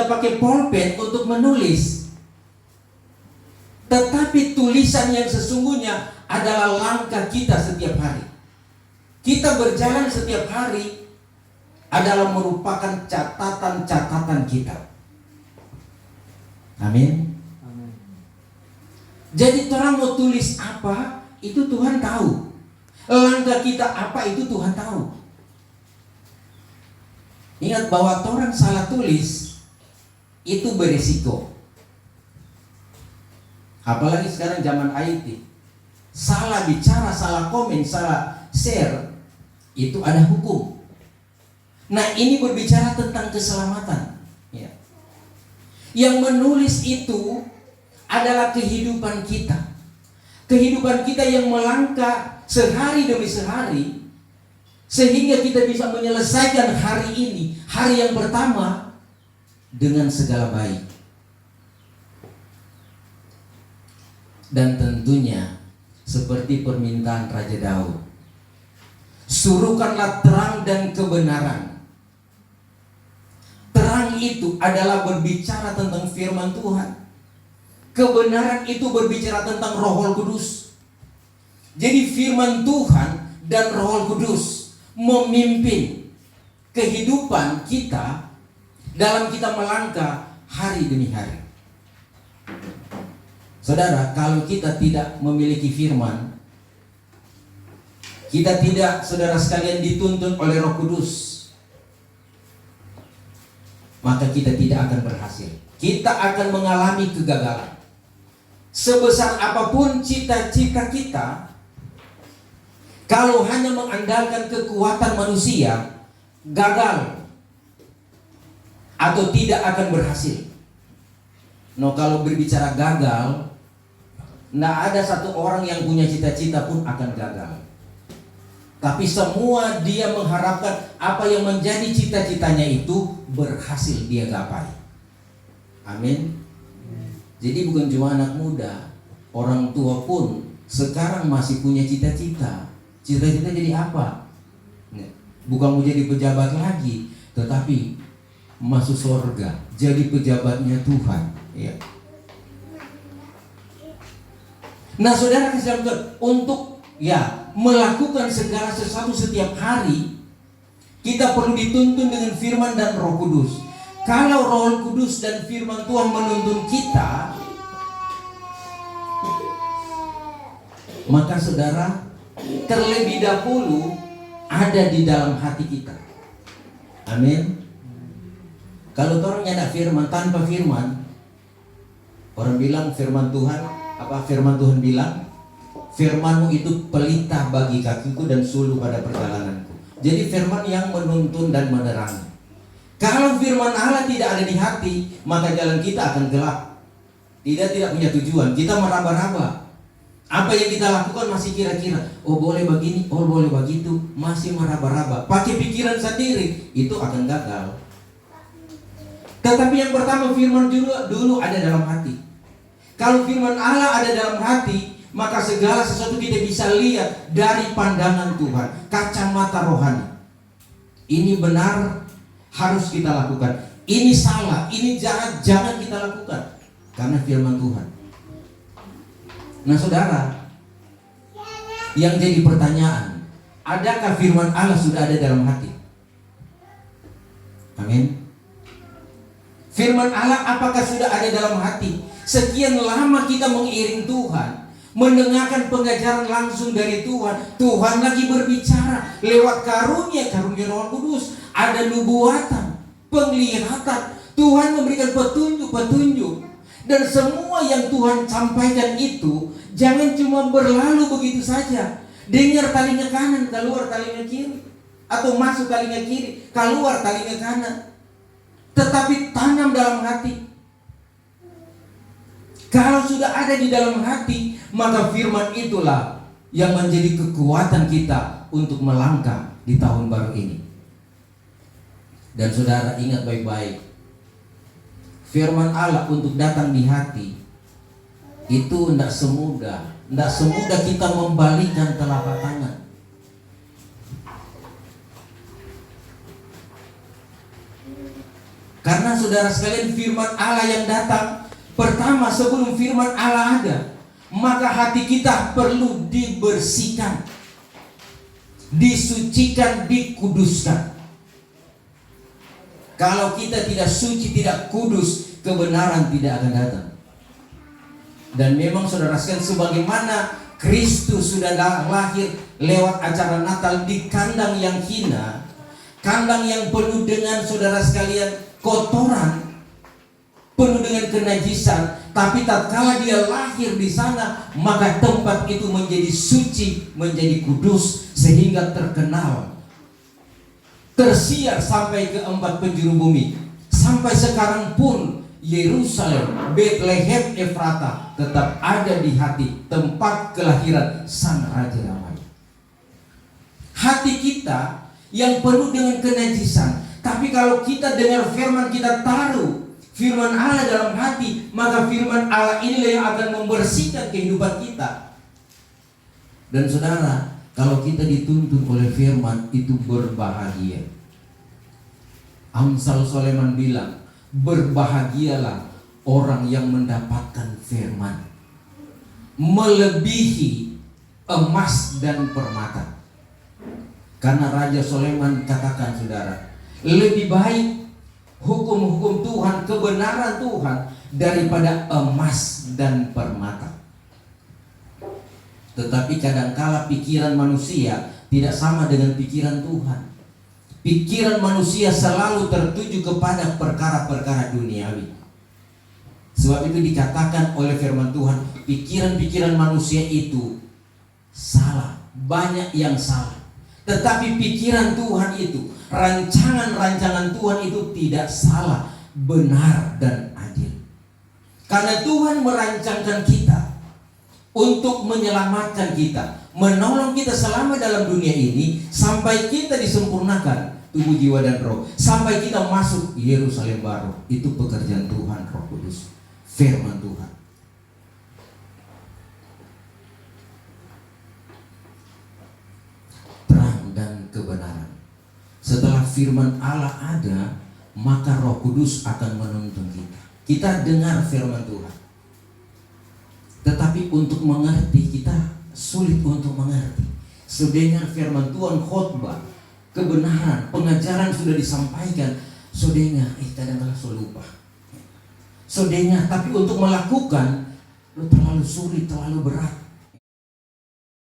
kita pakai pulpen untuk menulis. Tetapi tulisan yang sesungguhnya adalah langkah kita setiap hari. Kita berjalan setiap hari adalah merupakan catatan-catatan kita. Amin. Jadi orang mau tulis apa, itu Tuhan tahu. Langkah kita apa, itu Tuhan tahu. Ingat bahwa orang salah tulis itu berisiko. Apalagi sekarang zaman IT. Salah bicara, salah komen, salah share, itu ada hukum. Nah, ini berbicara tentang keselamatan. Ya. Yang menulis itu adalah kehidupan kita. Kehidupan kita yang melangkah sehari demi sehari, sehingga kita bisa menyelesaikan hari ini, hari yang pertama, dengan segala baik. Dan tentunya seperti permintaan Raja Daud, suruhkanlah terang dan kebenaran. Terang itu adalah berbicara tentang firman Tuhan. Kebenaran itu berbicara tentang Roh Kudus. Jadi firman Tuhan dan Roh Kudus memimpin kehidupan kita dalam kita melangkah hari demi hari. Saudara, kalau kita tidak memiliki firman, kita tidak, saudara sekalian, dituntun oleh Roh Kudus, maka kita tidak akan berhasil. Kita akan mengalami kegagalan. Sebesar apapun cita-cita kita, kalau hanya mengandalkan kekuatan manusia, gagal atau tidak akan berhasil. No, kalau berbicara gagal, tidak ada satu orang yang punya cita-cita pun akan gagal. Tapi semua dia mengharapkan apa yang menjadi cita-citanya itu berhasil dia gapai. Amin. Jadi bukan cuma anak muda, orang tua pun sekarang masih punya cita-cita. Cita-cita jadi apa? Bukan mau jadi pejabat lagi, tetapi masuk surga, jadi pejabatnya Tuhan. Ya. Nah, saudara kasih Tuhan, untuk melakukan segala sesuatu setiap hari, kita perlu dituntun dengan firman dan Roh Kudus. Kalau Roh Kudus dan firman Tuhan menuntun kita, maka saudara, terlebih dahulu ada di dalam hati kita. Amin. Kalau orangnya ada firman, tanpa firman, orang bilang firman Tuhan, apa firman Tuhan bilang? Firman-Mu itu pelita bagi kakiku dan suluh pada perjalananku. Jadi firman yang menuntun dan menerangi. Kalau firman Allah tidak ada di hati, maka jalan kita akan gelap. Tidak punya tujuan. Kita meraba-raba. Apa yang kita lakukan masih kira-kira, oh boleh begini, oh boleh begitu, masih meraba-raba. Pakai pikiran sendiri, itu akan gagal. Tetapi yang pertama, firman dulu ada dalam hati. Kalau firman Allah ada dalam hati, maka segala sesuatu kita bisa lihat dari pandangan Tuhan, kacamata rohani. Ini benar, harus kita lakukan. Ini salah, ini jangan kita lakukan, karena firman Tuhan. Nah saudara, yang jadi pertanyaan, adakah firman Allah sudah ada dalam hati? Amin. Firman Allah apakah sudah ada dalam hati? Sekian lama kita mengiring Tuhan, mendengarkan pengajaran langsung dari Tuhan. Tuhan lagi berbicara lewat karunia Roh Kudus. Ada nubuatan, penglihatan. Tuhan memberikan petunjuk. Dan semua yang Tuhan sampaikan itu jangan cuma berlalu begitu saja. Dengar telinga kanan, keluar telinga kiri. Atau masuk telinga kiri, keluar telinga kanan. Tetapi tanam dalam hati. Kalau sudah ada di dalam hati, maka firman itulah yang menjadi kekuatan kita untuk melangkah di tahun baru ini. Dan saudara ingat baik-baik, firman Allah untuk datang di hati itu tidak semudah kita membalikkan telapak tangan. Karena saudara sekalian, firman Allah yang datang pertama sebelum firman Allah ada, maka hati kita perlu dibersihkan, disucikan, dikuduskan. Kalau kita tidak suci, tidak kudus, kebenaran tidak akan datang. Dan memang saudara sekalian, sebagaimana Kristus sudah lahir lewat acara Natal di kandang yang hina, kandang yang penuh dengan saudara sekalian kotoran, penuh dengan kenajisan, tapi tatkala dia lahir di sana, maka tempat itu menjadi suci, menjadi kudus, sehingga terkenal, tersiar sampai ke 4 penjuru bumi. Sampai sekarang pun Yerusalem, Bethlehem Efrata tetap ada di hati, tempat kelahiran Sang Raja Damai. Hati kita yang penuh dengan kenajisan, tapi kalau kita dengar firman, kita taruh firman Allah dalam hati, maka firman Allah inilah yang akan membersihkan kehidupan kita. Dan saudara, kalau kita dituntun oleh firman, itu berbahagia. Amsal Sulaiman bilang, berbahagialah orang yang mendapatkan firman, melebihi emas dan permata. Karena Raja Sulaiman katakan, saudara, lebih baik hukum-hukum Tuhan, kebenaran Tuhan, daripada emas dan permata. Tetapi kadangkala pikiran manusia tidak sama dengan pikiran Tuhan. Pikiran manusia selalu tertuju kepada perkara-perkara duniawi. Sebab itu dikatakan oleh firman Tuhan, pikiran-pikiran manusia itu salah, banyak yang salah. Tetapi pikiran Tuhan itu, rancangan-rancangan Tuhan itu tidak salah, benar dan adil. Karena Tuhan merancangkan kita untuk menyelamatkan kita, menolong kita selama dalam dunia ini, sampai kita disempurnakan tubuh, jiwa, dan roh, sampai kita masuk Yerusalem baru. Itu pekerjaan Tuhan Roh Kudus, firman Tuhan. Terang dan kebenaran. Setelah firman Allah ada, maka Roh Kudus akan menuntun kita. Kita dengar firman Tuhan, tetapi untuk mengerti kita sulit untuk mengerti. Sedengar firman Tuhan, khotbah, kebenaran, pengajaran sudah disampaikan, sedengar, kadang-kadang so lupa. Sedengar, tapi untuk melakukan terlalu sulit, terlalu berat.